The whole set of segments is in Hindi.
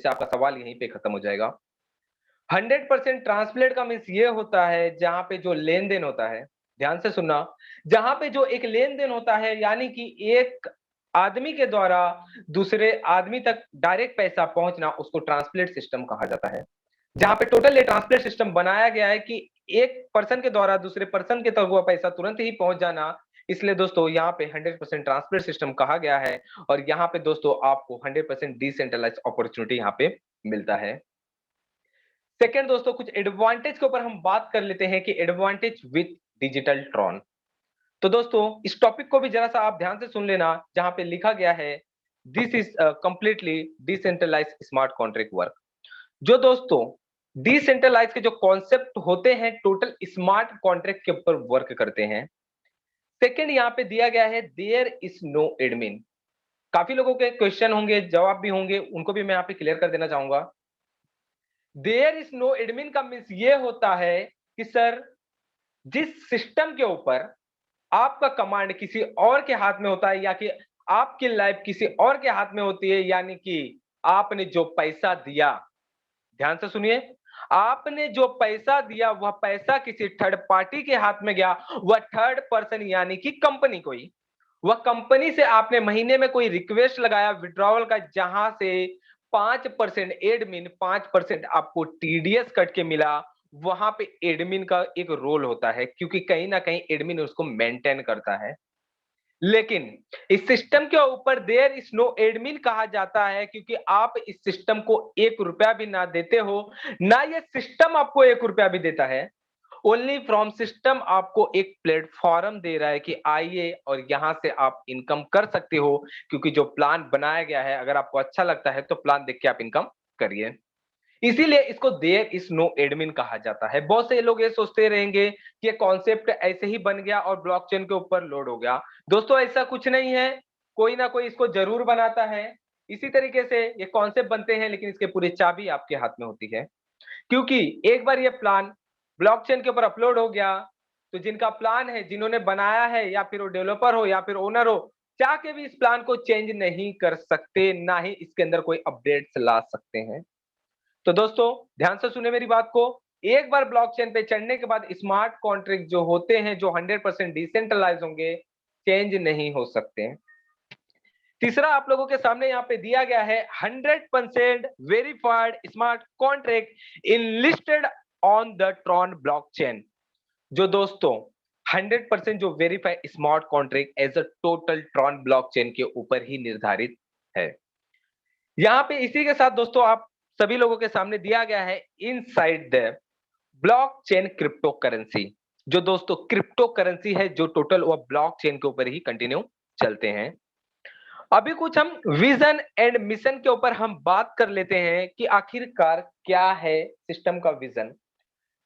से आपका सवाल यहीं पे खत्म हो जाएगा। 100% ट्रांसप्लेट का मीन्स ये होता है जहां पे जो लेन देन होता है, ध्यान से सुनना, जहां पे जो एक लेन देन होता है यानी कि एक आदमी के द्वारा दूसरे आदमी तक डायरेक्ट पैसा पहुंचना, उसको ट्रांसप्लेट सिस्टम कहा जाता है। जहां पे टोटल ये ट्रांसप्लेट सिस्टम बनाया गया है कि एक पर्सन के द्वारा दूसरे पर्सन के तक वो पैसा तुरंत ही पहुंच जाना, इसलिए दोस्तों यहाँ पे 100% ट्रांसप्लेट सिस्टम कहा गया है। और यहाँ पे दोस्तों आपको 100% डिसेंट्रलाइज अपॉर्चुनिटी यहाँ पे मिलता है। सेकेंड दोस्तों, कुछ एडवांटेज के ऊपर हम बात कर लेते हैं कि एडवांटेज विथ डिजिटल ट्रॉन। तो दोस्तों इस टॉपिक को भी जरा सा आप ध्यान से सुन लेना, जहां पे लिखा गया है this is completely decentralize smart contract work. जो दोस्तों डिसेंट्रलाइज के जो कॉन्सेप्ट होते हैं टोटल स्मार्ट कॉन्ट्रैक्ट के ऊपर वर्क करते हैं। सेकेंड यहाँ पे दिया गया है देयर इज नो एडमिन। काफी लोगों के क्वेश्चन होंगे, जवाब भी होंगे, उनको भी मैं यहाँ पे क्लियर कर देना चाहूंगा। देयर इज नो एडमिन का मीन्स ये होता है कि सर जिस सिस्टम के ऊपर आपका कमांड किसी और के हाथ में होता है या कि आपकी लाइफ किसी और के हाथ में होती है, यानी कि आपने जो पैसा दिया, ध्यान से सुनिए, आपने जो पैसा दिया वह पैसा किसी थर्ड पार्टी के हाथ में गया, वह थर्ड पर्सन यानी कि कंपनी कोई, वह कंपनी से आपने महीने में कोई रिक्वेस्ट लगाया विड्रॉवल का, जहां से 5% एडमिन 5% आपको टीडीएस कट के मिला, वहां पे एडमिन का एक रोल होता है क्योंकि कहीं ना कहीं एडमिन उसको मेंटेन करता है। लेकिन इस सिस्टम के ऊपर देयर इज नो एडमिन कहा जाता है क्योंकि आप इस सिस्टम को 1 रुपया भी ना देते हो, ना ये सिस्टम आपको 1 रुपया भी देता है। ओनली फ्रॉम सिस्टम आपको एक प्लेटफॉर्म दे रहा है कि आइए और यहां से आप इनकम कर सकते हो, क्योंकि जो प्लान बनाया गया है अगर आपको अच्छा लगता है तो प्लान देख के आप इनकम करिए। इसीलिए इसको देयर इज नो एडमिन कहा जाता है। बहुत से लोग ये सोचते रहेंगे कि ये कॉन्सेप्ट ऐसे ही बन गया और ब्लॉकचेन के ऊपर लोड हो गया। दोस्तों ऐसा कुछ नहीं है, कोई ना कोई इसको जरूर बनाता है। इसी तरीके से ये कॉन्सेप्ट बनते हैं, लेकिन इसके पूरी चाबी आपके हाथ में होती है। क्योंकि एक बार ये प्लान ब्लॉकचेन के ऊपर अपलोड हो गया तो जिनका प्लान है, जिन्होंने बनाया है, या फिर वो डेवलपर हो या फिर ओनर हो, चाह के भी इस प्लान को चेंज नहीं कर सकते, ना ही इसके अंदर कोई अपडेट्स ला सकते हैं। तो दोस्तों ध्यान से सुने मेरी बात को, एक बार ब्लॉकचेन पे चढ़ने के बाद स्मार्ट कॉन्ट्रैक्ट जो होते हैं जो 100% डिसेंट्रलाइज होंगे, चेंज नहीं हो सकते। तीसरा आप लोगों के सामने यहाँ पे दिया गया है 100% verified smart contract in listed on the Tron blockchain. जो दोस्तों 100% जो verified smart contract as a total Tron blockchain के ऊपर ही निर्धारित है। यहाँ पे इसी के साथ दोस्तों आप सभी लोगों के सामने दिया गया है inside the blockchain crypto currency. जो दोस्तों क्रिप्टो करेंसी है जो टोटल वो ब्लॉकचेन के ऊपर ही कंटिन्यू चलते हैं। अभी कुछ हम विजन एंड मिशन के ऊपर हम बात कर लेते हैं कि आखिरकार क्या है सिस्टम का विजन।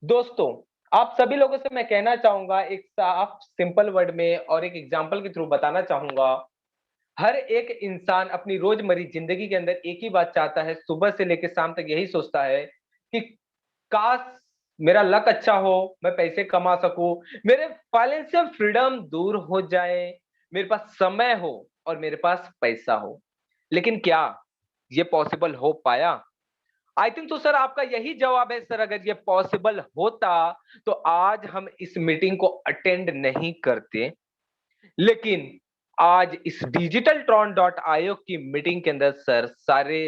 दोस्तों आप सभी लोगों से मैं कहना चाहूंगा एक साफ सिंपल वर्ड में और एक एग्जांपल के थ्रू बताना चाहूंगा। हर एक इंसान अपनी रोजमर्रा जिंदगी के अंदर एक ही बात चाहता है, सुबह से लेकर शाम तक यही सोचता है कि काश मेरा लक अच्छा हो, मैं पैसे कमा सकूं, मेरे फाइनेंशियल फ्रीडम दूर हो जाए, मेरे पास समय हो और मेरे पास पैसा हो। लेकिन क्या ये पॉसिबल हो पाया? आई थिंक तो सर आपका यही जवाब है सर, अगर ये पॉसिबल होता तो आज हम इस मीटिंग को अटेंड नहीं करते। लेकिन आज इस डिजिटल ट्रॉन डॉट आईओ की मीटिंग के अंदर सर सारे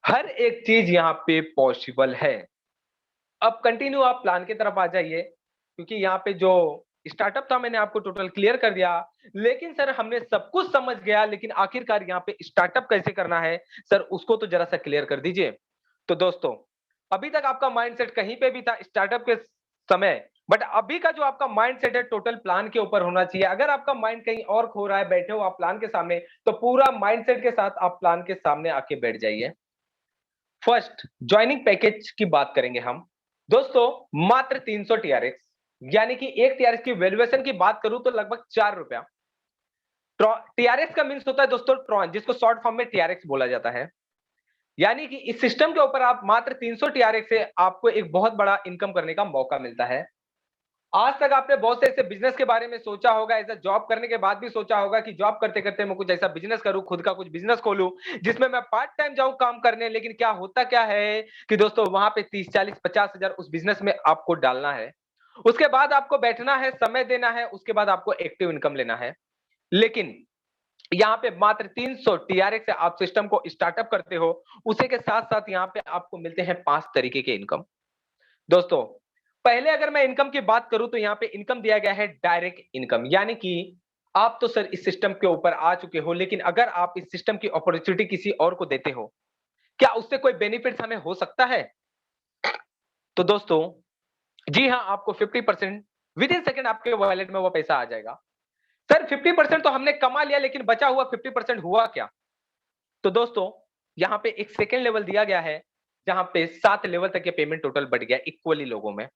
हर एक चीज यहाँ पे पॉसिबल है। अब कंटिन्यू आप प्लान की तरफ आ जाइए, क्योंकि यहाँ पे जो स्टार्टअप था मैंने आपको टोटल क्लियर कर दिया। लेकिन सर हमने सब कुछ समझ गया, लेकिन आखिरकार यहाँ पे स्टार्टअप कैसे करना है सर, उसको तो जरा सा क्लियर कर दीजिए। तो दोस्तों अभी तक आपका माइंडसेट कहीं पे भी था स्टार्टअप के समय, बट अभी का जो आपका माइंडसेट है टोटल प्लान के ऊपर होना चाहिए। अगर आपका माइंड कहीं और खो रहा है, बैठे हो आप प्लान के सामने, तो पूरा माइंडसेट के साथ आप प्लान के सामने आके बैठ जाइए। फर्स्ट ज्वाइनिंग पैकेज की बात करेंगे हम। दोस्तों मात्र 300 टीआरएक्स, यानी कि एक टीआरएक्स की वैल्यूएशन की बात करूं तो लगभग 4 रुपया। टीआरएक्स का मीन्स होता है दोस्तों ट्रॉन, जिसको शॉर्ट फॉर्म में टीआरएक्स बोला जाता है। यानी कि इस सिस्टम के ऊपर आप मात्र 300 टीआरएक्स से आपको एक बहुत बड़ा इनकम करने का मौका मिलता है। आज तक आपने बहुत से ऐसे बिजनेस के बारे में सोचा होगा, ऐसा जॉब करने के बाद भी सोचा होगा कि जॉब करते करते मैं कुछ ऐसा बिजनेस करूं, खुद का कुछ बिजनेस खोलूं जिसमें मैं पार्ट टाइम जाऊं काम करने। लेकिन क्या होता क्या है कि दोस्तों वहां पे 30 40 50 हजार उस बिजनेस में आपको डालना है, उसके बाद आपको बैठना है, समय देना है, उसके बाद आपको एक्टिव इनकम लेना है। लेकिन यहाँ पे मात्र 300 टीआरएक्स से आप सिस्टम को स्टार्टअप करते हो, उसी के साथ साथ यहाँ पे आपको मिलते हैं 5 तरीके के इनकम। दोस्तों पहले अगर मैं इनकम की बात करूं तो यहाँ पे इनकम दिया गया है डायरेक्ट इनकम, यानी कि आप तो सर इस सिस्टम के ऊपर आ चुके हो, लेकिन अगर आप इस सिस्टम की अपॉर्चुनिटी किसी और को देते हो, क्या उससे कोई बेनिफिट हमें हो सकता है? तो दोस्तों जी हाँ, आपको 50% विद इन सेकंड आपके वॉलेट में वो पैसा आ जाएगा। सर 50% तो हमने कमा लिया, लेकिन बचा हुआ 50% हुआ क्या? तो दोस्तों यहाँ पे एक सेकंड लेवल दिया गया है, जहां पे 7 लेवल तक के पेमेंट टोटल बढ़ गया इक्वली लोगों में।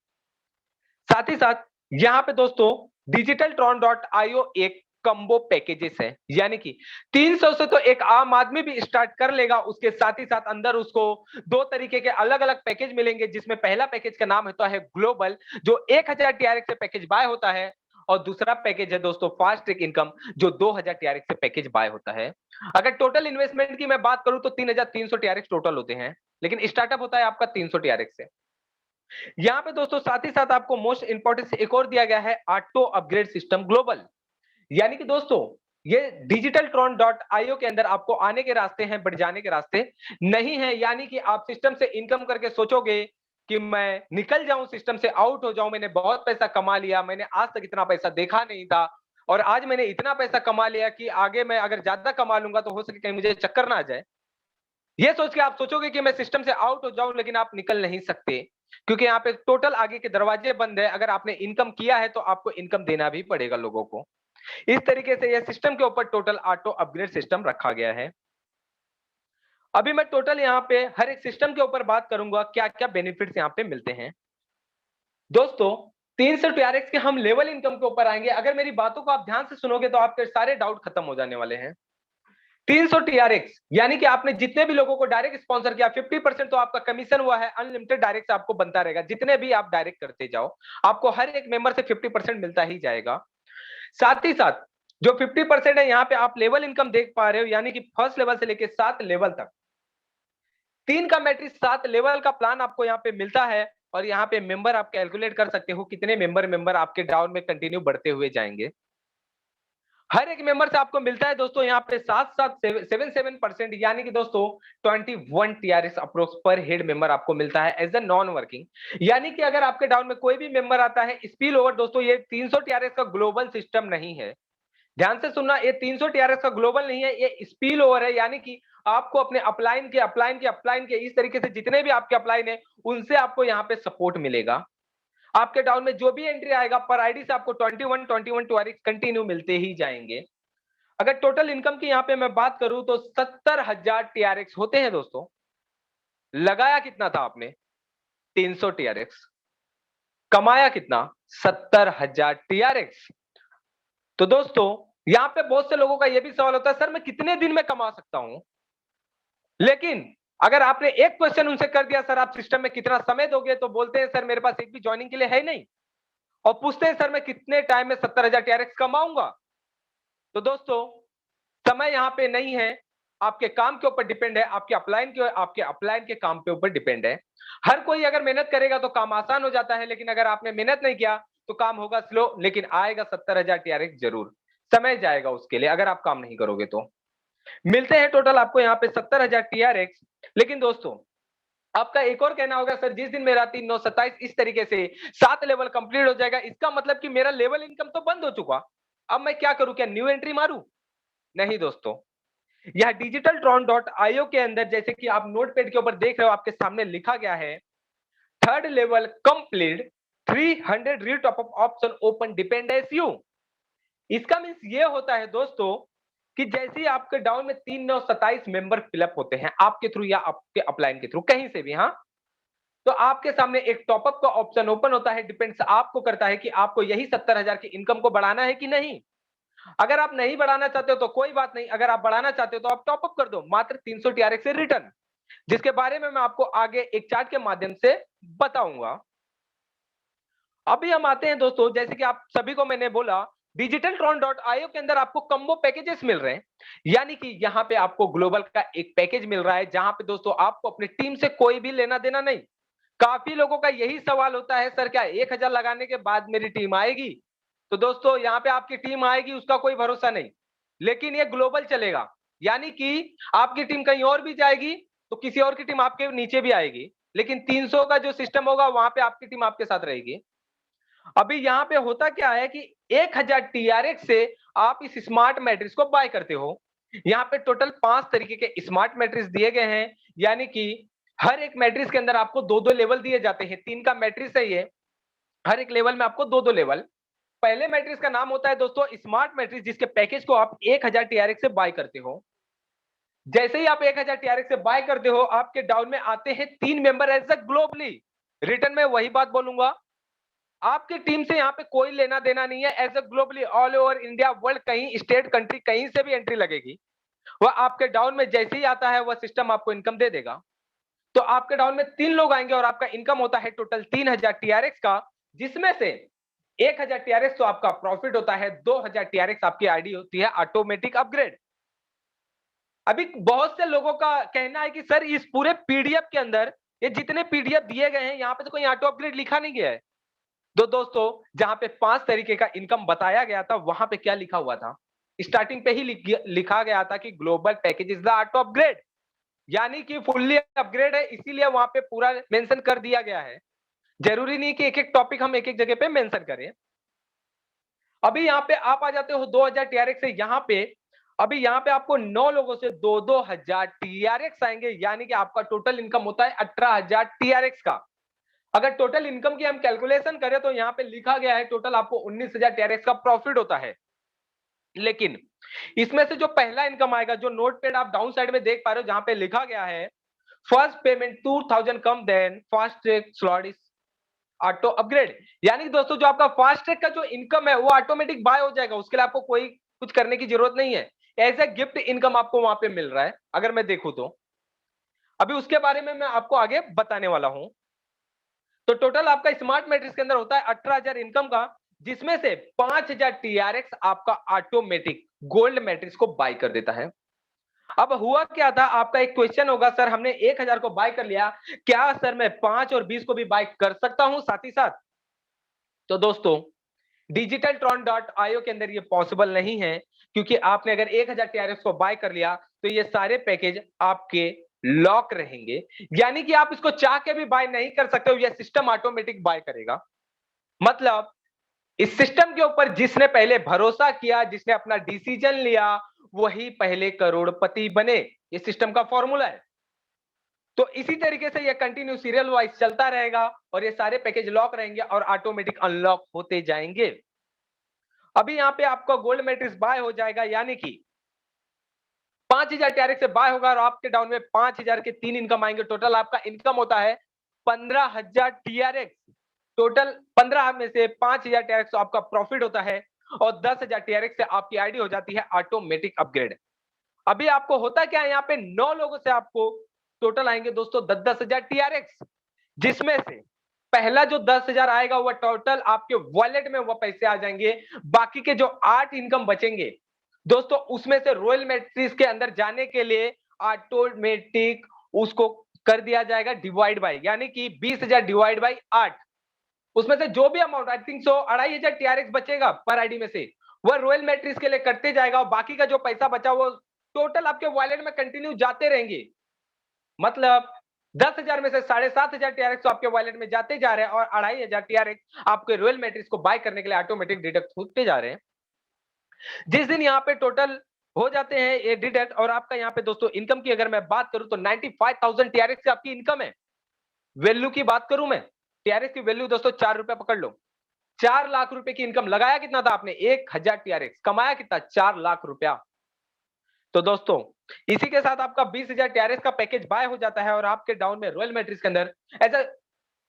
साथ ही साथ यहाँ पे दोस्तों डिजिटल ट्रॉन डॉट आईओ एक कम्बो पैकेजेस है, यानी कि 300 से तो एक आम आदमी भी स्टार्ट कर लेगा, उसके साथ ही साथ अंदर उसको 2 तरीके के अलग अलग पैकेज मिलेंगे, जिसमें पहला पैकेज का नाम होता है ग्लोबल, जो 1000 टीआरएक्स से पैकेज बाय होता है, और दूसरा पैकेज है दोस्तों फास्ट ट्रैक इनकम, जो 2000 टीआरएक्स से पैकेज बाय होता है। अगर टोटल इन्वेस्टमेंट की मैं बात करूं तो 3300 टीआरएक्स टोटल होते हैं, लेकिन स्टार्टअप होता है आपका 300 टीआरएक्स से। यहाँ पे दोस्तों साथ ही साथ आपको मोस्ट इंपॉर्टेंस एक और दिया गया है, ऑटो अपग्रेड सिस्टम ग्लोबल, यानी कि दोस्तों ये डिजिटल ट्रॉन डॉट आईओ के अंदर आपको आने के रास्ते हैं, बढ़ जाने के रास्ते नहीं है। यानी कि आप सिस्टम से इनकम करके सोचोगे कि मैं निकल जाऊं, सिस्टम से आउट हो जाऊं, मैंने बहुत पैसा कमा लिया, मैंने आज तक इतना पैसा देखा नहीं था, और आज मैंने इतना पैसा कमा लिया कि आगे मैं अगर ज्यादा कमा लूंगा तो हो सके कहीं मुझे चक्कर ना आ जाए। ये सोच के आप सोचोगे कि मैं सिस्टम से आउट हो जाऊं, लेकिन आप निकल नहीं सकते, क्योंकि यहाँ पे टोटल आगे के दरवाजे बंद है। अगर आपने इनकम किया है तो आपको इनकम देना भी पड़ेगा लोगों को। इस तरीके से यह सिस्टम के ऊपर टोटल ऑटो अपग्रेड सिस्टम रखा गया है। अभी मैं टोटल यहाँ पे हर एक सिस्टम के ऊपर बात करूंगा, क्या क्या बेनिफिट्स यहाँ पे मिलते हैं। दोस्तों 300 टीआरएक्स के हम लेवल इनकम के ऊपर आएंगे। अगर मेरी बातों को आप ध्यान से सुनोगे तो आपके सारे डाउट खत्म हो जाने वाले हैं। 300 टीआरएक्स यानी कि आपने जितने भी लोगों को डायरेक्ट स्पॉन्सर किया, 50% तो आपका कमीशन हुआ है, अनलिमिटेड डायरेक्ट आपको बनता रहेगा, जितने भी आप डायरेक्ट करते जाओ आपको हर एक मेंबर से 50% मिलता ही जाएगा। साथ ही साथ जो 50% है यहाँ पे आप लेवल इनकम देख पा रहे हो, यानी कि फर्स्ट लेवल से लेके 7 लेवल तक, 3 का मैट्रिक्स 7 लेवल का प्लान आपको यहाँ पे मिलता है। और यहाँ पे मेंबर आप कैलकुलेट कर सकते हो कितने मेंबर आपके डाउन में कंटिन्यू बढ़ते हुए जाएंगे। हर एक मेंबर से आपको मिलता है दोस्तों यहाँ पे 7.77%, यानी कि दोस्तों 21 टीआरएस अप्रोक्स पर हेड मेंबर आपको मिलता है एज अ नॉन वर्किंग। यानी कि अगर आपके डाउन में कोई भी मेंबर आता है, स्पिल ओवर दोस्तों ये 300 टीआरएस का ग्लोबल सिस्टम नहीं है, ध्यान से सुनना, ये 300 टीआरएस का ग्लोबल नहीं है, ये स्पिल ओवर है। यानी कि आपको अपने अपलाइन के इस तरीके से जितने भी आपके अपलाइन है उनसे आपको यहाँ पे सपोर्ट मिलेगा। आपके डाउन में जो भी एंट्री आएगा पर आईडी से आपको 21 टीआरएक्स कंटिन्यू मिलते ही जाएंगे। अगर टोटल इनकम की यहाँ पे मैं बात करूं तो 70,000 टीआरएक्स होते हैं दोस्तों। लगाया कितना था आपने? 300 टीआरएक्स। कमाया कितना? 70,000 टीआरएक्स। तो दोस्तों यहाँ पे बहुत से लोगों का यह भी सवाल होता है, सर मैं कितने दिन में कमा सकता हूं? लेकिन अगर आपने एक क्वेश्चन उनसे कर दिया, सर आप सिस्टम में कितना समय दोगे, तो बोलते हैं सर मेरे पास एक भी ज्वाइनिंग के लिए है नहीं। और पूछते हैं सर मैं कितने टाइम में 70,000 टीआरएक्स कमाऊंगा? तो दोस्तों समय यहाँ पे नहीं है, आपके काम के ऊपर डिपेंड है, आपके अपलाइन के काम पे ऊपर डिपेंड है। हर कोई अगर मेहनत करेगा तो काम आसान हो जाता है, लेकिन अगर आपने मेहनत नहीं किया तो काम होगा स्लो, लेकिन आएगा 70,000 टीआरएक्स जरूर। समय जाएगा उसके लिए अगर आप काम नहीं करोगे तो। मिलते हैं टोटल आपको यहाँ पे 70,000 टीआरएक्स। लेकिन दोस्तों आपका एक और कहना होगा, सर जिस दिन मेरा 3 9 27 इस तरीके से 7 लेवल कंप्लीट हो जाएगा, इसका मतलब कि मेरा लेवल इनकम तो बंद हो चुका, अब मैं क्या करूं, क्या न्यू एंट्री मारूं? नहीं दोस्तों, यह डिजिटल ट्रॉन डॉट आईओ के अंदर जैसे कि आप नोटपैड के ऊपर देख रहे हो, आपके सामने लिखा गया है 3rd level complete 300 re top up option open depend as you. इसका मीन्स ये होता है दोस्तों कि जैसे ही आपके डाउन में 3 9 27 मेंबर फिलअप होते हैं आपके थ्रू या आपके अपलाइन के थ्रू कहीं से भी, हाँ, तो आपके सामने एक टॉपअप का ऑप्शन ओपन होता है। डिपेंड्स आपको करता है कि आपको यही 70,000 की इनकम को बढ़ाना है कि नहीं। अगर आप नहीं बढ़ाना चाहते हो तो कोई बात नहीं, अगर आप बढ़ाना चाहते हो तो आप टॉपअप कर दो मात्र 300 टीआरएक्स से रिटर्न, जिसके बारे में मैं आपको आगे एक चार्ट के माध्यम से बताऊंगा। अभी हम आते हैं दोस्तों, जैसे कि आप सभी को मैंने बोला, digitaltron.io के अंदर आपको कम्बो पैकेजेस मिल रहे हैं। यानी कि यहाँ पे आपको ग्लोबल का एक पैकेज मिल रहा है, जहां पे दोस्तों आपको अपनी टीम से कोई भी लेना देना नहीं। काफी लोगों का यही सवाल होता है, सर क्या 1000 लगाने के बाद मेरी टीम आएगी? तो दोस्तों यहाँ पे आपकी टीम आएगी, उसका कोई भरोसा नहीं, लेकिन ये ग्लोबल चलेगा। यानी कि आपकी टीम कहीं और भी जाएगी तो किसी और की टीम आपके नीचे भी आएगी, लेकिन 300 का जो सिस्टम होगा वहां पे आपकी टीम आपके साथ रहेगी। अभी यहाँ पे होता क्या है कि 1000 टीआरएक्स से आप इस स्मार्ट मैट्रिक्स को बाय करते हो। यहाँ पे टोटल 5 तरीके के स्मार्ट मैट्रिक्स दिए गए हैं, यानी कि हर एक मैट्रिक्स के अंदर आपको 2-2 लेवल दिए जाते हैं। 3 का मैट्रिक्स है ये, हर एक लेवल में आपको 2-2 लेवल। पहले मैट्रिक्स का नाम होता है दोस्तों स्मार्ट मैट्रिक्स, जिसके पैकेज को आप 1000 टीआरएक्स से बाय करते हो। जैसे ही आप 1000 टीआरएक्स से बाय करते हो, आपके डाउन में आते हैं 3 member as a globally. Return में वही बात बोलूंगा, आपकी टीम से यहाँ पे कोई लेना देना नहीं है। As a globally all over India world, कहीं स्टेट कंट्री कहीं से भी एंट्री लगेगी, वह आपके डाउन में जैसे ही आता है वह सिस्टम आपको इनकम दे देगा। तो आपके डाउन में 3 लोग आएंगे और आपका इनकम होता है टोटल 3000 टीआरएक्स का, जिसमें से 1000 टीआरएक्स तो आपका प्रॉफिट होता है, 2000 टीआरएक्स आपकी आईडी होती है ऑटोमेटिक अपग्रेड। अभी बहुत से लोगों का कहना है कि सर इस पूरे पीडीएफ के अंदर ये जितने पीडीएफ दिए गए हैं, यहाँ पे तो कोई ऑटो अपग्रेड लिखा नहीं गया है। तो दोस्तों जहां पे 5 तरीके का इनकम बताया गया था, वहां पे क्या लिखा हुआ था? स्टार्टिंग पे ही लिखा गया था कि global package is the auto upgrade, यानी कि फुल्ली अपग्रेड है, इसीलिए वहां पे पूरा मेंशन कर दिया गया है। जरूरी नहीं कि एक एक टॉपिक हम एक एक जगह पे मेंशन करें। अभी यहाँ पे आप आ जाते हो 2000 टीआरएक्स से, यहाँ पे अभी यहाँ पे आपको 9 लोगों से 2-2 हजार टीआरएक्स आएंगे, यानी कि आपका टोटल इनकम होता है 18,000 टीआरएक्स का। अगर टोटल इनकम की हम कैलकुलेशन करें तो यहाँ पे लिखा गया है टोटल आपको 19,000 टीआरएक्स का प्रॉफिट होता है। लेकिन इसमें से जो पहला इनकम आएगा, जो नोट पेड आप डाउन साइड में देख पा रहे हो, जहां पे लिखा गया है first payment 2000 come then fast track slot is auto upgrade. यानी कि दोस्तों जो आपका फास्ट ट्रैक का जो इनकम है वो ऑटोमेटिक बाय हो जाएगा, उसके लिए आपको कोई कुछ करने की जरूरत नहीं है। एज ए गिफ्ट इनकम आपको वहां पे मिल रहा है, अगर मैं देखूं तो। अभी उसके बारे में मैं आपको आगे बताने वाला हूं। तो टोटल आपका स्मार्ट मैट्रिक्स के अंदर होता है 18,000 इनकम का, जिसमें से 5,000 टीआरएक्स आपका ऑटोमेटिक गोल्ड मैट्रिक्स को बाय कर देता है। अब हुआ क्या था, आपका एक क्वेश्चन होगा, सर हमने 1000 को बाय कर लिया, क्या सर मैं 5 और 20 को भी बाय कर सकता हूं साथ ही साथ? तो दोस्तों digitaltron.io के अंदर ये पॉसिबल नहीं है, क्योंकि आपने अगर 1000 टीआरएक्स को बाय कर लिया तो ये सारे पैकेज आपके लॉक रहेंगे, यानी कि आप इसको चाह के भी बाय नहीं कर सकते हो, ये सिस्टम ऑटोमेटिक बाय करेगा। मतलब इस सिस्टम के ऊपर जिसने पहले भरोसा किया, जिसने अपना डिसीजन लिया, वही पहले करोड़पति बने, ये सिस्टम का फॉर्मूला है। तो इसी तरीके से ये कंटिन्यू सीरियल वाइज चलता रहेगा और ये सारे पैकेज लॉक रहेंगे और ऑटोमेटिक अनलॉक होते जाएंगे। अभी यहाँ पे आपका गोल्ड मैट्रिक्स बाय हो जाएगा, यानी कि 5,000 टीआरएक्स से बाय होगा और आपके डाउन में 5,000 के 3 इनकम आएंगे। टोटल आपका इनकम होता है 15,000 टीआरएक्स। टोटल 15 में से 5,000 टीआरएक्स आपका प्रॉफिट होता है और 10,000 टीआरएक्स से आपकी आईडी हो जाती है ऑटोमेटिक अपग्रेड। अभी आपको होता क्या है, यहाँ पे 9 लोगों से आपको टोटल आएंगे दोस्तों 10,000 टीआरएक्स, जिसमें से पहला जो 10,000 आएगा वह टोटल आपके वॉलेट में वह पैसे आ जाएंगे। बाकी के जो 8 इनकम बचेंगे दोस्तों, उसमें से रॉयल मैट्रिक्स के अंदर जाने के लिए ऑटोमेटिक उसको कर दिया जाएगा डिवाइड बाय, यानी कि 20,000 डिवाइड बाय 8। उसमें से जो भी amount I think so 2,500 TRX बचेगा पर आईडी में से, वह रॉयल मैट्रिक्स के लिए करते जाएगा और बाकी का जो पैसा बचा वो टोटल आपके वॉलेट में कंटिन्यू जाते रहेंगे। मतलब 10,000 में से 7,500 टीआरएक्स तो आपके वॉलेट में जाते जा रहे हैं और 2,500 टीआरएक्स आपके रॉयल मैट्रिक्स को बाय करने के लिए ऑटोमेटिक डिडक्ट होते जा रहे हैं। जिस दिन यहाँ पे टोटल हो जाते हैं ये डिडक्ट, और आपका यहाँ पे दोस्तों इनकम की अगर मैं बात करूं तो 95,000 टीआरएक्स की आपकी इनकम है। वैल्यू की बात करूं मैं, टीआरएक्स की वैल्यू दोस्तों 4 रुपए पकड़ लो। 4 लाख रुपए की इनकम, लगाया कितना था आपने? 1000 टीआरएक्स, कमाया कितना? 4 लाख रुपया। तो दोस्तों इसी के साथ आपका 20,000 टीआरएक्स का पैकेज बाय हो जाता है और आपके डाउन में रॉयल मैट्रिक्स के अंदर ऐसा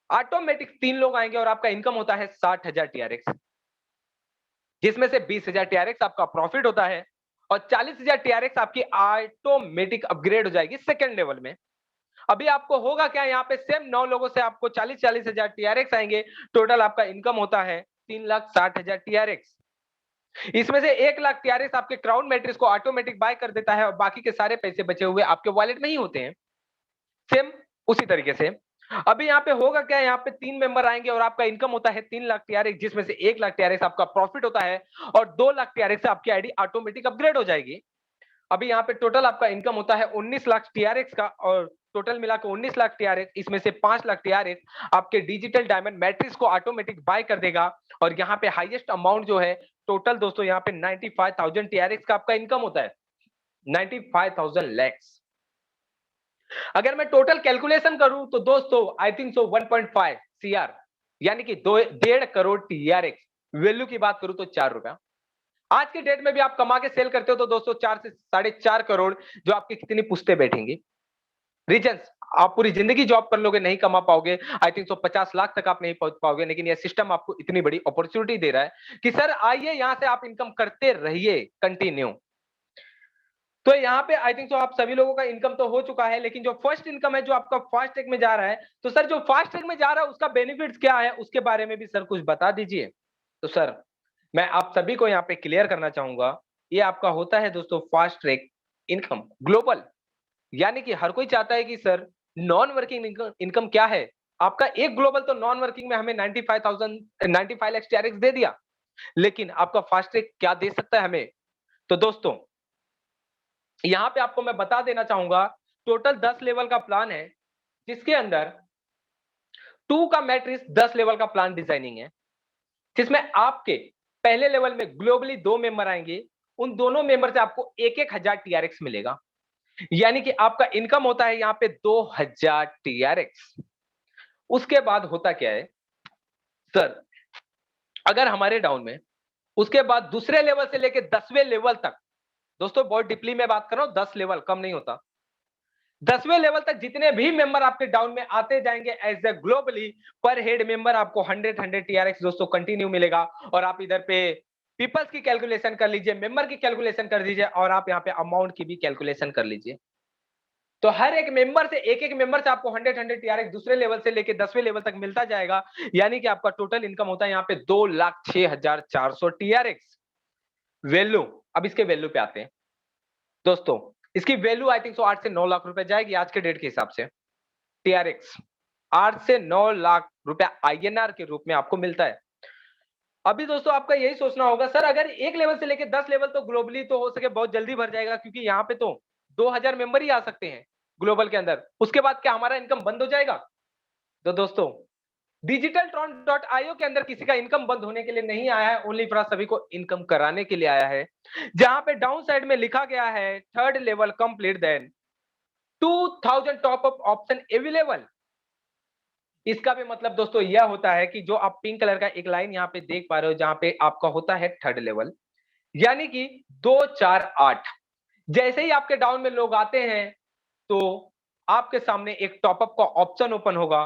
ऑटोमेटिक 3 लोग आएंगे और आपका इनकम होता है 60,000 टीआरएक्स, जिसमें से 20,000 टीआरएक्स आपका प्रॉफिट होता है और 40,000 टीआरएक्स आपकी ऑटोमेटिक अपग्रेड हो जाएगी सेकंड लेवल में। अभी आपको होगा क्या, यहाँ पे सेम 9 लोगों से आपको 40-40 हजार TRX आएंगे। टोटल आपका इनकम होता है 3,60,000 TRX। इसमें से 1,00,000 TRX आपके क्राउन मैट्रिक्स को ऑटोमेटिक बाय कर देता है और बाकी के सारे पैसे बचे हुए आपके वॉलेट में ही होते हैं। सेम उसी तरीके से अभी यहाँ पे होगा क्या, यहाँ पे 3 मेंबर आएंगे और आपका इनकम होता है 3,00,000 TRX, जिसमें से 1,00,000 TRX आपका प्रॉफिट होता है और 2,00,000 TRX से आपकी आईडी ऑटोमेटिक अपग्रेड हो जाएगी। अभी यहाँ पे टोटल आपका इनकम होता है 19,00,000 TRX का और टोटल मिला के 19,00,000 TRX, इसमें से 5,00,000 TRX आपके डिजिटल डायमंड मैट्रिक्स को ऑटोमेटिक बाय कर देगा और यहाँ पे हाईएस्ट अमाउंट जो है टोटल दोस्तों यहाँ पे 95,000 TRX का आपका इनकम होता है, 95,000 लैक्स। अगर मैं टोटल कैलकुलेशन करूं तो दोस्तों आई थिंक सो 1.5 CR यानी कि 1.5 करोड़ TRX वैल्यू की बात करूं तो 4 रुपया। आज के डेट में भी आप कमा के सेल करते हो तो दोस्तों 4 से 4.5 करोड़ जो आपकी कितनी पुश्ते बैठेंगी। रीजंस, आप पूरी जिंदगी जॉब कर लोगे नहीं कमा पाओगे, आई थिंक सो 50 लाख तक आप नहीं पहुंच पाओगे, लेकिन यह सिस्टम आपको इतनी बड़ी अपॉर्चुनिटी दे रहा है कि सर आइए यहां से आप इनकम करते रहिए कंटिन्यू। तो यहाँ पे आई थिंक सो आप सभी लोगों का इनकम तो हो चुका है, लेकिन जो फर्स्ट इनकम है जो आपका फास्ट ट्रैक में जा रहा है, तो सर जो फास्ट ट्रैक में जा रहा है उसका बेनिफिट्स क्या है उसके बारे में भी सर कुछ बता दीजिए। तो सर मैं आप सभी को यहाँ पे क्लियर करना चाहूंगा, ये आपका होता है दोस्तों फास्ट ट्रैक इनकम ग्लोबल, यानी कि हर कोई चाहता है कि सर नॉन वर्किंग इनकम क्या है। आपका एक ग्लोबल तो नॉन वर्किंग में हमें 95 लाख TRX दे दिया, लेकिन आपका फास्ट ट्रैक क्या दे सकता है हमें। तो दोस्तों यहां पे आपको मैं बता देना चाहूंगा, टोटल 10 लेवल का प्लान है, जिसके अंदर 2 का मैट्रिक्स 10 लेवल का प्लान डिजाइनिंग है, जिसमें आपके पहले लेवल में ग्लोबली 2 मेंबर आएंगे, उन दोनों मेंबर से आपको 1,1,000 TRX मिलेगा, यानी कि आपका इनकम होता है यहाँ पे 2,000 TRX। उसके बाद होता क्या है सर, अगर हमारे डाउन में उसके बाद दूसरे लेवल से लेकर 10वें लेवल तक, दोस्तों बहुत डीपली में बात कर रहा हूं, 10 लेवल कम नहीं होता, 10वें लेवल तक जितने भी मेंबर आपके डाउन में आते जाएंगे एज ए ग्लोबली पर हेड मेंबर आपको 100 TRX दोस्तों कंटिन्यू मिलेगा। और आप इधर पे पीपल्स की कैलकुलेशन कर लीजिए, मेंबर की कैलकुलेशन कर दीजिए और आप यहाँ पे अमाउंट की भी कैलकुलेशन कर लीजिए। तो हर एक मेंबर से एक मेंबर से आपको 100 TRX दूसरे लेवल से लेके 10वें लेवल तक मिलता जाएगा, यानी कि आपका टोटल इनकम होता है यहाँ पे 2,06,400 TRX वैल्यू। अब इसके वैल्यू पे आते हैं दोस्तों, इसकी वैल्यू आई थिंक सो 8 से 9 लाख रुपए जाएगी आज के डेट के हिसाब से। TRX 8 से 9 लाख रुपए INR के रूप में आपको मिलता है। अभी दोस्तों आपका यही सोचना होगा सर अगर एक लेवल से लेकर 10 लेवल तो ग्लोबली तो हो सके बहुत जल्दी भर जाएगा, क्योंकि यहाँ पे तो 2,000 मेंबर ही आ सकते हैं ग्लोबल के अंदर, उसके बाद क्या हमारा इनकम बंद हो जाएगा। तो दोस्तों डिजिटल ट्रॉन.io के अंदर किसी का इनकम बंद होने के लिए नहीं आया है, ओनली फॉर सभी को इनकम कराने के लिए आया है, जहां पे डाउन साइड में लिखा गया है third level complete then 2,000 top up option available. इसका भी मतलब दोस्तों यह होता है कि जो आप पिंक कलर का एक लाइन यहाँ पे देख पा रहे हो जहां पे आपका होता है थर्ड लेवल, यानी कि 248, जैसे ही आपके डाउन में लोग आते हैं तो आपके सामने एक टॉपअप का ऑप्शन ओपन होगा।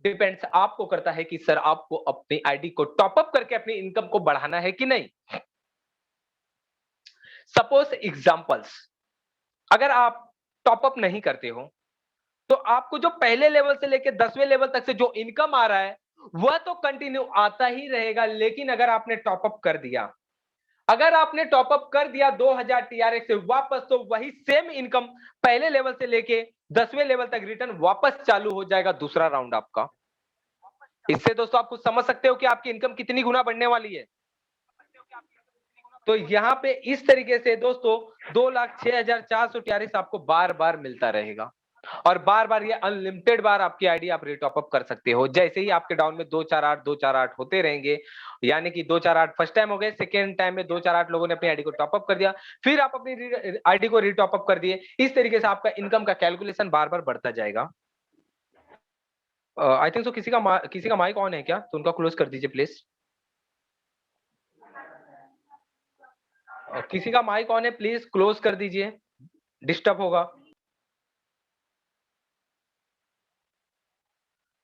डिपेंड्स आपको करता है कि सर आपको अपनी आईडी को टॉपअप करके अपनी इनकम को बढ़ाना है कि नहीं। सपोज एग्जांपल्स, अगर आप टॉपअप नहीं करते हो तो आपको जो पहले लेवल से लेकर 10वें लेवल तक से जो इनकम आ रहा है वह तो कंटिन्यू आता ही रहेगा, लेकिन अगर आपने टॉपअप कर दिया, अगर आपने टॉपअप कर दिया 2,000 TRX से वापस, तो वही सेम इनकम पहले लेवल से लेके 10वें लेवल तक रिटर्न वापस चालू हो जाएगा दूसरा राउंड आपका। इससे दोस्तों आप कुछ समझ सकते हो कि आपकी इनकम कितनी गुना बढ़ने वाली है। तो यहाँ पे इस तरीके से दोस्तों 2,06,400 TRX आपको बार बार मिलता रहेगा और बार बार ये अनलिमिटेड बार आपकी आईडी आप रिटॉप अप कर सकते हो। जैसे ही आपके डाउन में 248 होते रहेंगे, यानी कि 248 फर्स्ट टाइम हो गए, सेकेंड टाइम में 248 लोगों ने अपनी आईडी को टॉप अप कर दिया, फिर आप अपनी आईडी को रिटॉप अप कर दिए, इस तरीके से आपका इनकम का कैलकुलेशन बार बार बढ़ता जाएगा। आई थिंक सो किसी का माइक ऑन है क्या, तो उनका क्लोज कर दीजिए प्लीज। किसी का माइक ऑन है प्लीज क्लोज कर दीजिए, डिस्टर्ब होगा।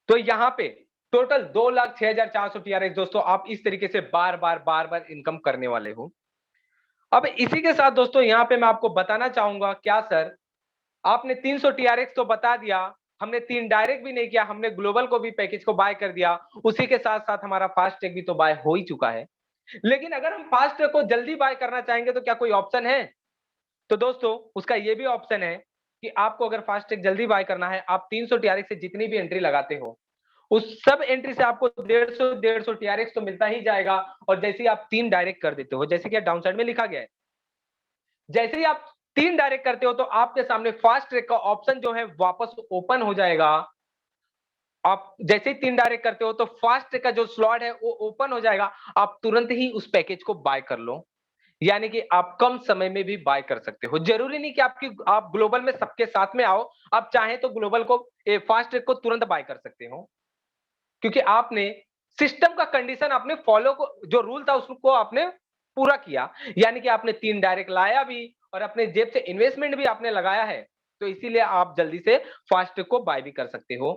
तो यहाँ पे टोटल 2,06,400 TRX दोस्तों आप इस तरीके से बार बार इनकम करने वाले हो। अब इसी के साथ दोस्तों यहाँ पे मैं आपको बताना चाहूंगा, क्या सर आपने 300 TRX तो बता दिया, हमने 3 डायरेक्ट भी नहीं किया, हमने ग्लोबल को भी पैकेज को बाय कर दिया, उसी के साथ-साथ हमारा फास्ट ट्रैक भी तो बाय हो ही चुका है। लेकिन अगर हम फास्ट ट्रैक को जल्दी बाय करना चाहेंगे तो क्या कोई ऑप्शन है? तो दोस्तों उसका ये भी ऑप्शन है कि आपको अगर फास्ट ट्रैक जल्दी बाय करना है, आप 300 टीआरएक्स से जितनी भी एंट्री लगाते हो, उस सब एंट्री से आपको 150 टीआरएक्स तो मिलता ही जाएगा। और जैसे ही आप 3 डायरेक्ट कर देते हो, जैसे कि डाउन साइड में लिखा गया है, जैसे ही आप 3 डायरेक्ट करते हो तो आपके सामने फास्ट ट्रैक का ऑप्शन जो है वापस ओपन हो जाएगा। आप जैसे ही 3 डायरेक्ट करते हो तो फास्ट ट्रैक का जो स्लॉट है वो ओपन हो जाएगा। आप तुरंत ही उस पैकेज को बाय कर लो। यानी कि आप कम समय में भी बाय कर सकते हो। जरूरी नहीं कि आप ग्लोबल में सबके साथ में आओ। आप चाहें तो ग्लोबल को फास्ट ट्रैक को तुरंत बाय कर सकते हो। क्योंकि आपने सिस्टम का कंडीशन आपने फॉलो को जो रूल था उसको आपने पूरा किया। यानी कि आपने 3 डायरेक्ट लाया भी और अपने जेब से इन्वेस्टमेंट भी आपने लगाया है। तो इसीलिए आप जल्दी से फास्ट ट्रैक को बाय भी कर सकते हो।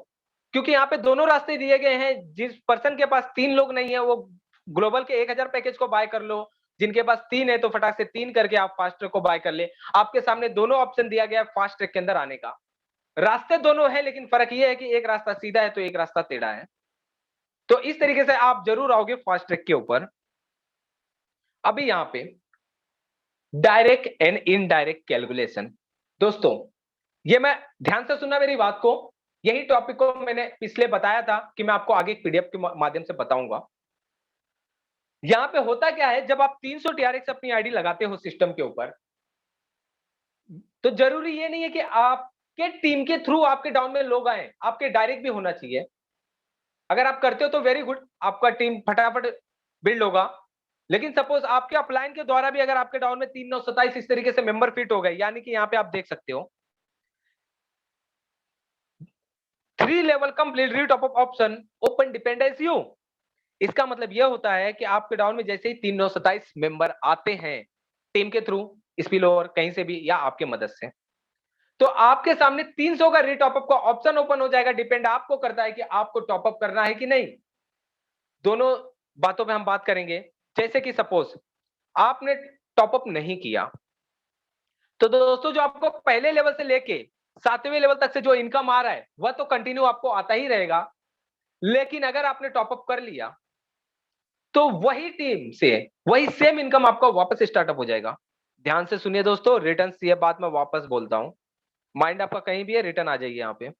क्योंकि यहाँ पे दोनों रास्ते दिए गए हैं। जिस पर्सन के पास 3 लोग नहीं है वो ग्लोबल के 1000 पैकेज को बाय कर लो। जिनके पास 3 है तो फटाक से 3 करके आप फास्ट ट्रैक को बाय कर ले। आपके सामने दोनों ऑप्शन दिया गया है फास्ट ट्रैक के अंदर आने का। रास्ते दोनों है लेकिन फर्क ये है कि एक रास्ता सीधा है तो एक रास्ता टेढ़ा है। तो इस तरीके से आप जरूर आओगे फास्ट ट्रैक के ऊपर। अभी यहां पे डायरेक्ट एंड इनडायरेक्ट कैलकुलेशन। दोस्तों ये मैं ध्यान से सुनना मेरी बात को। यही टॉपिक को मैंने पिछले बताया था कि मैं आपको आगे एक पीडीएफ के माध्यम से बताऊंगा। यहां पे होता क्या है, जब आप 300 टीआरएक्स अपनी आईडी लगाते हो सिस्टम के ऊपर, तो जरूरी ये नहीं है कि आपके टीम के थ्रू आपके डाउन में लोग आए, आपके डायरेक्ट भी होना चाहिए। अगर आप करते हो तो वेरी गुड, आपका टीम फटाफट बिल्ड होगा। लेकिन सपोज आपके अपलाइन के द्वारा भी अगर आपके डाउन में 3 9 27 इस तरीके से मेंबर फिट हो गए, यानी कि यहाँ पे आप देख सकते हो 3 लेवल कंप्लीट रीटॉप of option open dependence you. इसका मतलब यह होता है कि आपके डाउन में जैसे ही 3 9 27 मेंबर आते हैं टीम के थ्रू, स्पिल ओवर कहीं से भी या आपके मदद से, तो आपके सामने 300 का रीटॉपअप का ऑप्शन ओपन हो जाएगा। डिपेंड आपको करता है कि आपको टॉपअप करना है कि नहीं। दोनों बातों पे हम बात करेंगे। जैसे कि सपोज आपने टॉपअप नहीं किया, तो दोस्तों जो आपको पहले लेवल से लेके 7वें लेवल तक से जो इनकम आ रहा है वह तो कंटिन्यू आपको आता ही रहेगा। लेकिन अगर आपने टॉपअप कर लिया तो वही टीम से वही सेम इनकम आपका वापस स्टार्टअप हो जाएगा। ध्यान से सुनिए दोस्तों, रिटर्न ये बात मैं वापस बोलता हूं। माइंड आपका कहीं भी है, रिटर्न आ जाइए यहाँ पे।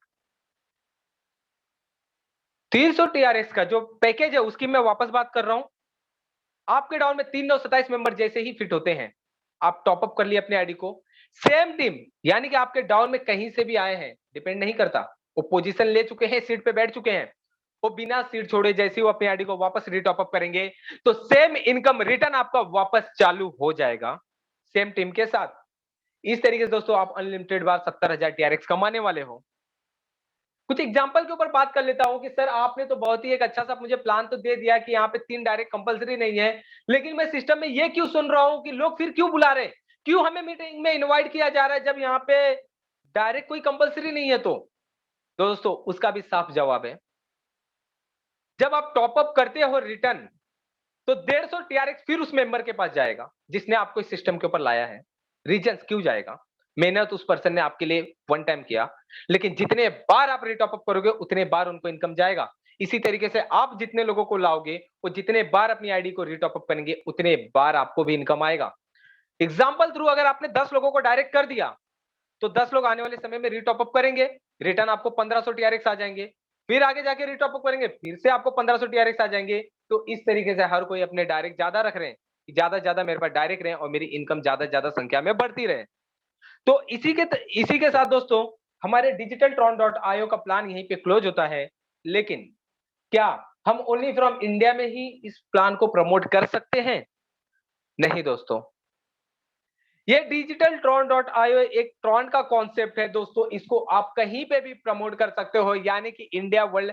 300 टीआरएक्स का जो पैकेज है उसकी मैं वापस बात कर रहा हूं। आपके डाउन में 3 9 27 मेंबर जैसे ही फिट होते हैं, आप टॉपअप कर लिए अपने आईडी को, सेम टीम यानी कि आपके डाउन में कहीं से भी आए हैं, डिपेंड नहीं करता, वो पोजीशन ले चुके हैं, सीट पे बैठ चुके हैं, वो बिना सीट छोड़े जैसे ही वो अपनी आईडी को वापस रीटॉपअप करेंगे तो सेम इनकम रिटर्न आपका वापस चालू हो जाएगा सेम टीम के साथ। इस तरीके से दोस्तों आप अनलिमिटेड बार 70,000 टीआरएक्स कमाने वाले हो। कुछ एग्जांपल के ऊपर बात कर लेता हूं कि सर आपने तो बहुत ही एक अच्छा सा मुझे प्लान तो दे दिया कि यहाँ पे 3 डायरेक्ट कंपलसरी नहीं है, लेकिन मैं सिस्टम में ये क्यों सुन रहा हूं कि लोग फिर क्यों बुला रहे, क्यों हमें मीटिंग में इनवाइट किया जा रहा है जब यहाँ पे डायरेक्ट कोई कंपलसरी नहीं है। तो दोस्तों उसका भी साफ जवाब है, जब आप टॉपअप करते हो रिटर्न तो 150 टीआरएक्स फिर उस मेंबर के पास जाएगा जिसने आपको इस सिस्टम के ऊपर लाया है। रीजन क्यों जाएगा, मेहनत उस पर्सन ने आपके लिए वन टाइम किया, लेकिन जितने बार आप रीटॉपअप करोगे उतने बार उनको इनकम जाएगा। इसी तरीके से आप जितने लोगों को लाओगे वो जितने बार अपनी आईडी को रीटॉपअप करेंगे उतने बार आपको भी इनकम आएगा। एग्जाम्पल थ्रू अगर आपने 10 लोगों को डायरेक्ट कर दिया तो 10 लोग आने वाले समय में रीटॉपअप करेंगे, रिटर्न आपको 1500 टीआरएक्स आ जाएंगे। फिर आगे जाके रीटॉपअप करेंगे, फिर से आपको 1500 टीआरएक्स आ जाएंगे। तो इस तरीके से हर कोई अपने डायरेक्ट ज्यादा रख रहे हैं कि ज्यादा से ज्यादा मेरे पास डायरेक्ट रहे और मेरी इनकम ज्यादा से ज्यादा संख्या में बढ़ती रहे। तो इसी के साथ दोस्तों हमारे डिजिटल ट्रॉन डॉट आईओ का प्लान यहीं पे क्लोज होता है। लेकिन क्या हम ओनली फ्रॉम इंडिया में ही इस प्लान को प्रमोट कर सकते हैं? नहीं दोस्तों, ये डिजिटल ट्रॉन डॉट आईओ एक ट्रॉन का कॉन्सेप्ट है दोस्तों। इसको आप कहीं पे भी प्रमोट कर सकते हो, यानी कि इंडिया, वर्ल्ड,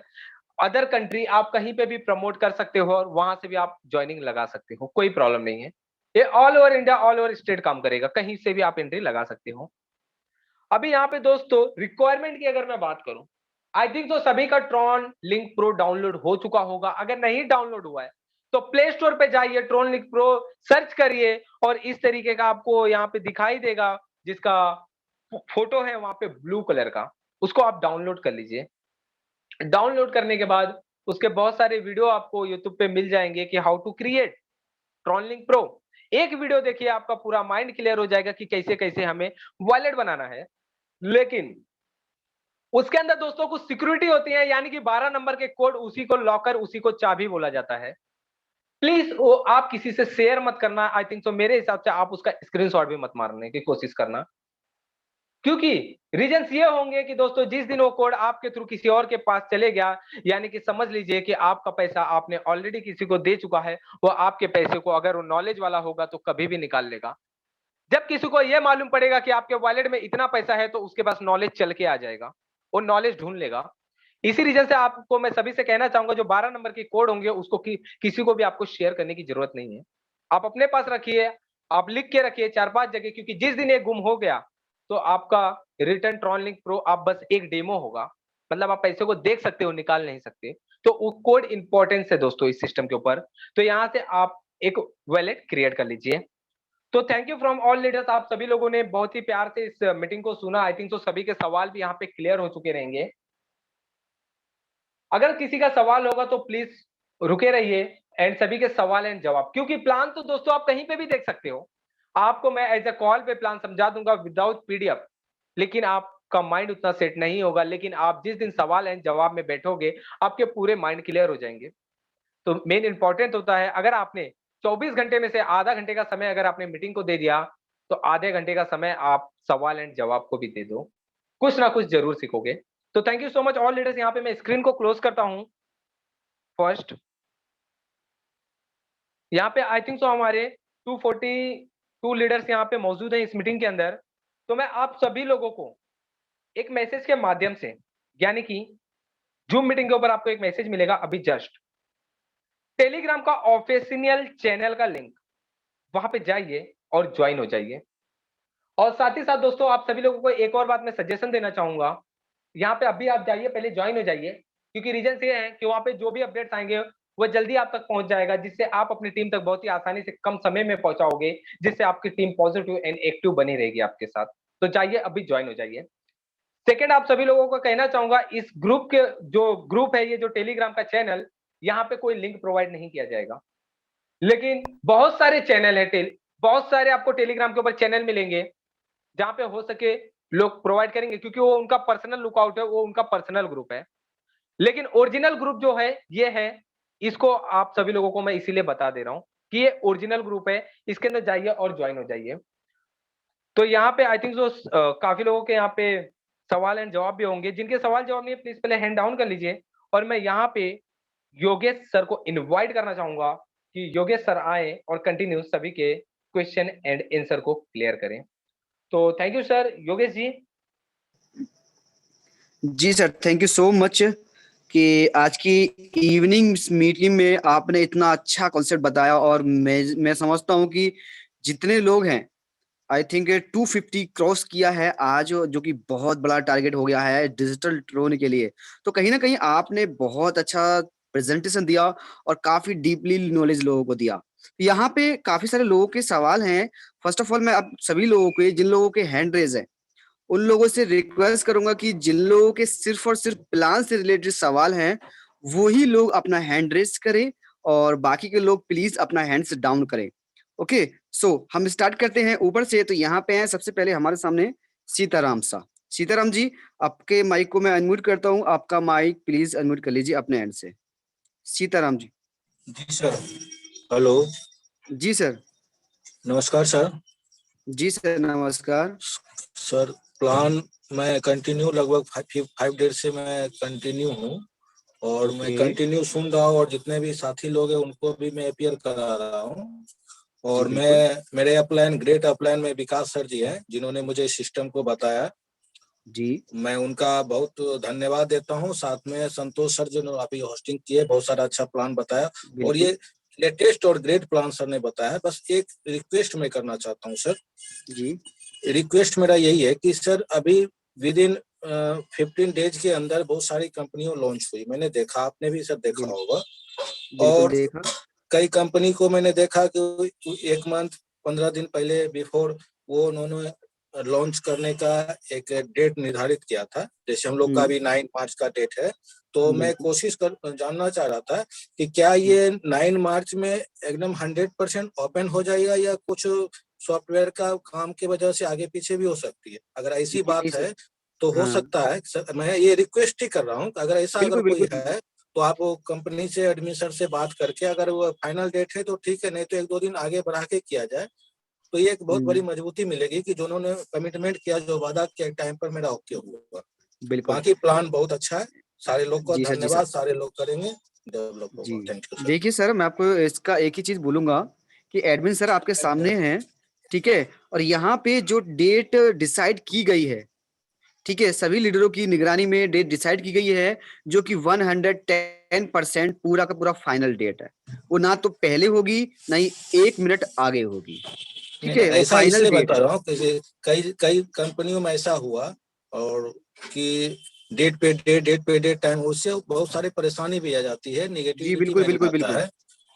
अदर कंट्री आप कहीं पे भी प्रमोट कर सकते हो और वहां से भी आप ज्वाइनिंग लगा सकते हो, कोई प्रॉब्लम नहीं है। ये all over India, all over state काम करेगा, कहीं से भी आप एंट्री लगा सकते हो। अभी यहाँ पे दोस्तों रिक्वायरमेंट की अगर मैं बात करूं, आई थिंक तो सभी का ट्रॉन लिंक प्रो डाउनलोड हो चुका होगा। अगर नहीं डाउनलोड हुआ है तो प्ले स्टोर पे जाइए, ट्रॉन लिंक प्रो सर्च करिए और इस तरीके का आपको यहाँ पे दिखाई देगा, जिसका फोटो है वहां पे ब्लू कलर का। उसको आप डाउनलोड कर लीजिए। डाउनलोड करने के बाद उसके बहुत सारे वीडियो आपको यूट्यूब पे मिल जाएंगे कि हाउ टू क्रिएट ट्रॉनलिंक प्रो। एक वीडियो देखिए, आपका पूरा माइंड क्लियर हो जाएगा कि कैसे कैसे हमें वॉलेट बनाना है। लेकिन उसके अंदर दोस्तों कुछ सिक्योरिटी होती है, यानी कि 12 नंबर के कोड, उसी को लॉकर, उसी को चाबी बोला जाता है। प्लीज वो आप किसी से शेयर मत करना। आई थिंक सो मेरे हिसाब से आप उसका स्क्रीनशॉट भी मत मारने की कोशिश करना, क्योंकि रीजंस ये होंगे कि दोस्तों जिस दिन वो कोड आपके थ्रू किसी और के पास चले गया, यानी कि समझ लीजिए कि आपका पैसा आपने ऑलरेडी किसी को दे चुका है, वो आपके पैसे को अगर वो नॉलेज वाला होगा तो कभी भी निकाल लेगा। जब किसी को ये मालूम पड़ेगा कि आपके वॉलेट में इतना पैसा है, तो उसके पास नॉलेज चल के आ जाएगा, वो नॉलेज ढूंढ लेगा। इसी रीजन से आपको मैं सभी से कहना चाहूंगा, जो 12 नंबर के कोड होंगे उसको किसी को भी आपको शेयर करने की जरूरत नहीं है। आप अपने पास रखिए, आप लिख के रखिए 4-5 जगह, क्योंकि जिस दिन ये गुम हो गया तो आपका रिटर्न ट्रॉनलिंक प्रो आप बस एक डेमो होगा, मतलब आप पैसे को देख सकते हो, निकाल नहीं सकते। तो वो कोड इंपॉर्टेंस है दोस्तों इस सिस्टम के ऊपर। तो यहाँ से आप एक वॉलेट क्रिएट कर लीजिए। तो thank you from all leaders, आप सभी लोगों ने बहुत ही प्यार से इस मीटिंग को सुना। आई थिंक तो सभी के सवाल भी यहाँ पे क्लियर हो चुके रहेंगे। अगर किसी का सवाल होगा तो प्लीज रुके रहिए एंड सभी के सवाल एंड जवाब, क्योंकि प्लान तो दोस्तों आप कहीं पे भी देख सकते हो। आपको मैं एज अ कॉल पे प्लान समझा दूंगा विदाउट पीडीएफ, लेकिन आपका माइंड उतना सेट नहीं होगा। लेकिन आप जिस दिन सवाल एंड जवाब में बैठोगे, आपके पूरे माइंड क्लियर हो जाएंगे। तो मेन इंपॉर्टेंट होता है, अगर आपने 24 घंटे में से आधा घंटे का समय अगर आपने मीटिंग को दे दिया, तो आधे घंटे का समय आप सवाल एंड जवाब को भी दे दो, कुछ ना कुछ जरूर सीखोगे। तो thank you so much all leaders. यहाँ पे मैं स्क्रीन को क्लोज करता हूँ फर्स्ट। यहाँ पे आई थिंक सो हमारे 242 लीडर्स यहाँ पे मौजूद हैं इस मीटिंग के अंदर। तो मैं आप सभी लोगों को एक मैसेज के माध्यम से, यानी कि जूम मीटिंग के ऊपर आपको एक मैसेज मिलेगा अभी जस्ट, टेलीग्राम का ऑफिशियल चैनल का लिंक, वहां पे जाइए और ज्वाइन हो जाइए। और साथ ही साथ दोस्तों आप सभी लोगों को एक और बात मैं सजेशन देना चाहूंगा, यहाँ पे अभी आप जाइए, पहले ज्वाइन हो जाइए, क्योंकि रीजन ये है कि वहां पे जो भी अपडेट्स आएंगे वो जल्दी आप तक पहुंच जाएगा, जिससे आप अपनी टीम तक बहुत ही आसानी से कम समय में पहुंचाओगे, जिससे आपकी टीम पॉजिटिव एंड एक्टिव बनी रहेगी आपके साथ। तो जाइए अभी ज्वाइन हो जाइए। सेकेंड, आप सभी लोगों को कहना चाहूंगा, इस ग्रुप के जो ग्रुप है, ये जो टेलीग्राम का चैनल, यहाँ पे कोई लिंक प्रोवाइड नहीं किया जाएगा। लेकिन बहुत सारे चैनल है, बहुत सारे आपको टेलीग्राम के ऊपर चैनल मिलेंगे, जहां पे हो सके लोग प्रोवाइड करेंगे, क्योंकि वो उनका पर्सनल लुकआउट है, वो उनका पर्सनल ग्रुप है। लेकिन ओरिजिनल ग्रुप जो है ये है, इसको आप सभी लोगों को मैं इसीलिए बता दे रहा हूं कि ये ओरिजिनल ग्रुप है, इसके अंदर जाइए और ज्वाइन हो जाइए। तो यहाँ पे आई थिंक जो काफी लोगों के यहाँ पे सवाल एंड जवाब भी होंगे। जिनके सवाल जवाब नहीं है, प्लीज पहले हैंड डाउन कर लीजिए। और मैं यहाँ पे योगेश सर को इनवाइट करना चाहूंगा कि योगेश सर आए और कंटिन्यू सभी के क्वेश्चन एंड आंसर को क्लियर करें। तो thank you sir, Yogesh ji. जी sir, thank you so much कि आज की इवनिंग मीटिंग में आपने इतना अच्छा कॉन्सेप्ट बताया। और मैं समझता हूँ कि जितने लोग हैं, आई थिंक 250 क्रॉस किया है आज, जो कि बहुत बड़ा टारगेट हो गया है डिजिटल ट्रोन के लिए। तो कहीं ना कहीं आपने बहुत अच्छा प्रेजेंटेशन दिया और काफी डीपली नॉलेज लोगों को दिया। यहाँ पे काफी सारे लोगों के सवाल हैं। फर्स्ट ऑफ ऑल मैं अब सभी लोगों के, जिन लोगों के हैंड रेज है, उन लोगों से रिक्वेस्ट करूंगा कि जिन लोगों के सिर्फ और सिर्फ प्लान से रिलेटेड सवाल हैं, वही लोग अपना हैंड रेस करें, और बाकी के लोग प्लीज अपना हैंड्स डाउन करें। ओके, सो हम स्टार्ट करते हैं ऊपर से। तो यहाँ पे हैं सबसे पहले हमारे सामने सीताराम सा। सीताराम जी, आपके माइक को मैं अनम्यूट करता हूँ, आपका माइक प्लीज अनम्यूट कर लीजिए अपने एंड से। सीताराम जी। जी सर। हेलो। जी सर। नमस्कार सर। जी सर, नमस्कार। सर प्लान मैं कंटिन्यू लगभग 5 डेज से मैं कंटिन्यू हूँ, और मैं ओके कंटिन्यू सुन रहा हूँ, और जितने भी साथी लोग हैं उनको भी मैं अपियर करा रहा हूँ। जी और बिल्कुल। मेरे अपलाइन, ग्रेट अपलाइन में विकास सर जी हैं, जिन्होंने मुझे सिस्टम को बताया। जी मैं उनका बहुत धन्यवाद देता हूँ। साथ में संतोष सर जो अभी होस्टिंग किए, बहुत सारा अच्छा प्लान बताया, और बिल्कुल। ये लेटेस्ट और ग्रेट प्लान सर ने बताया। बस एक रिक्वेस्ट मैं करना चाहता हूँ सर। जी रिक्वेस्ट मेरा यही है कि सर अभी विद इन 15 डेज के अंदर बहुत सारी कंपनियों लॉन्च हुई, मैंने देखा, आपने भी सर देखा बिल, होगा। बिल्कुल और देखा। कई कंपनी को मैंने देखा कि 1 मंथ 15 दिन पहले बिफोर वो उन्होंने लॉन्च करने का एक डेट निर्धारित किया था, जैसे हम लोग का अभी 9 मार्च का डेट है, तो मैं जानना चाह रहा था कि क्या ये 9 मार्च में एकदम 100% ओपन हो जाएगा या कुछ सॉफ्टवेयर का काम की वजह से आगे पीछे भी हो सकती है? अगर ऐसी बात है तो हो सकता है सर, मैं ये रिक्वेस्ट ही कर रहा हूँ, अगर ऐसा अगर कोई है तो आप वो कंपनी से एडमिन सर से बात करके अगर वो फाइनल डेट है तो ठीक है, नहीं तो 1-2 दिन आगे बढ़ा के किया जाए, तो ये एक बहुत बड़ी मजबूती मिलेगी कि जो उन्होंने कमिटमेंट किया, जो वादा किया टाइम पर मेरा ओके होगा। बाकी प्लान बहुत अच्छा है, सारे लोग को धन्यवाद, सारे लोग करेंगे, डेवलप होगा। Thank you sir. देखिए सर, मैं आपको इसका एक ही चीज बोलूंगा कि एडमिन सर आपके सामने हैं, ठीक है, और यहाँ पे जो डेट डिसाइड की गई है, ठीक है, सभी लीडरों की निगरानी में डेट डिसाइड की गई है, जो कि 110% पूरा का पूरा फाइनल डेट है। वो ना तो पहले होगी ना ही 1 मिनट आगे होगी, ठीक है, वो ऐसा फाइनल इसलिए डेट बता है। रहा हूँ कि कई कंपनियों में ऐसा हुआ और कि डेट पे डेट टाइम, उससे बहुत सारी परेशानी भी आ जाती है, जी निगेटिविटी बिल्कुल में बिल्कुल जाता बिल्कुल। है।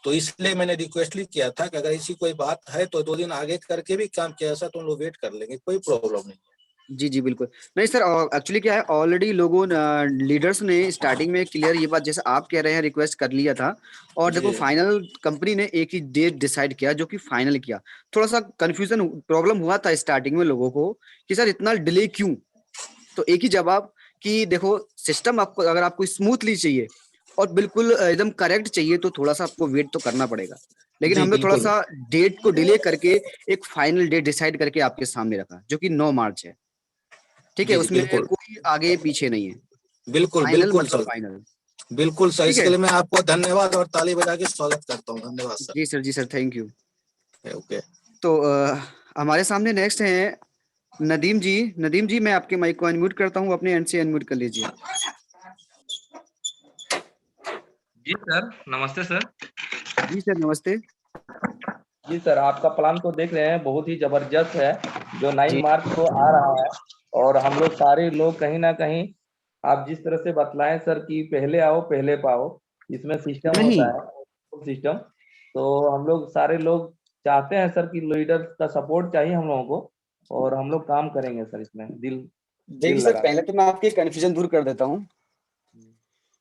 तो इसलिए मैंने रिक्वेस्ट किया था कि अगर ऐसी कोई बात है तो 2 दिन आगे करके भी काम किया, ऐसा तो हम लोग वेट कर लेंगे, कोई प्रॉब्लम नहीं है। जी जी बिल्कुल नहीं सर, एक्चुअली क्या है, ऑलरेडी लोगों लीडर्स ने स्टार्टिंग में क्लियर ये बात जैसे आप कह रहे हैं रिक्वेस्ट कर लिया था, और देखो जी। फाइनल कंपनी ने एक ही डेट डिसाइड किया जो कि फाइनल किया। थोड़ा सा कंफ्यूजन प्रॉब्लम हुआ था स्टार्टिंग में लोगों को कि सर इतना डिले क्यों, तो एक ही जवाब कि देखो सिस्टम आपको अगर आपको स्मूथली चाहिए और बिल्कुल एकदम करेक्ट चाहिए तो थोड़ा सा आपको वेट तो करना पड़ेगा, लेकिन जी हमने थोड़ा बिल्कुल। सा डेट को डिले करके एक फाइनल डेट डिसाइड करके आपके सामने रखा जो कि 9 मार्च है, ठीक है, जी उसमें बिल्कुल कोई आगे पीछे नहीं है, बिल्कुल फाइनल बिल्कुल मतलब सर, फाइनल। बिल्कुल सर, ठीक इसके है, लिए मैं आपको धन्यवाद और ताली बजा के स्वागत करता हूँ। धन्यवाद सर। जी सर थैंक यू। ओके। तो हमारे सामने नेक्स्ट हैं नदीम जी। नदीम जी, मैं आपके माइक को अनम्यूट करता हूँ, अपने एंड से अनम्यूट कर लीजिए। जी सर, नमस्ते सर। जी सर नमस्ते। जी सर, आपका प्लान तो देख रहे हैं, बहुत ही जबरदस्त है जो 9 जी मार्च को आ रहा है। और हम लोग सारे लोग कहीं ना कहीं आप जिस तरह से बतलाएं सर कि पहले आओ पहले पाओ, इसमें सिस्टम नहीं, होता है सिस्टम। तो हम लोग सारे लोग चाहते हैं सर कि लीडर का सपोर्ट चाहिए हम लोगों को, और हम लोग काम करेंगे सर इसमें दिल देखिए सर, लगा पहले तो मैं आपकी कंफ्यूजन दूर कर देता हूँ।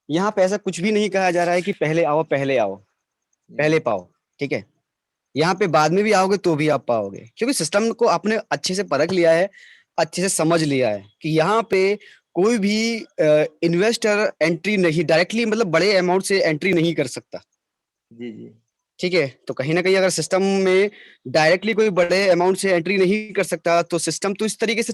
यहाँ पे ऐसा कुछ भी नहीं कहा जा रहा है कि पहले आओ पहले पाओ, ठीक है, यहाँ पे बाद में भी आओगे तो भी आप पाओगे, क्योंकि सिस्टम को आपने अच्छे से परख लिया है, अच्छे से समझ लिया है कि यहाँ पे कोई भी इन्वेस्टर एंट्री नहीं डायरेक्टली, मतलब बड़े अमाउंट से एंट्री नहीं कर सकता, जी जी ठीक है। तो कहीं ना कहीं अगर सिस्टम में डायरेक्टली कोई बड़े अमाउंट से एंट्री नहीं कर सकता तो सिस्टम तो इस तरीके से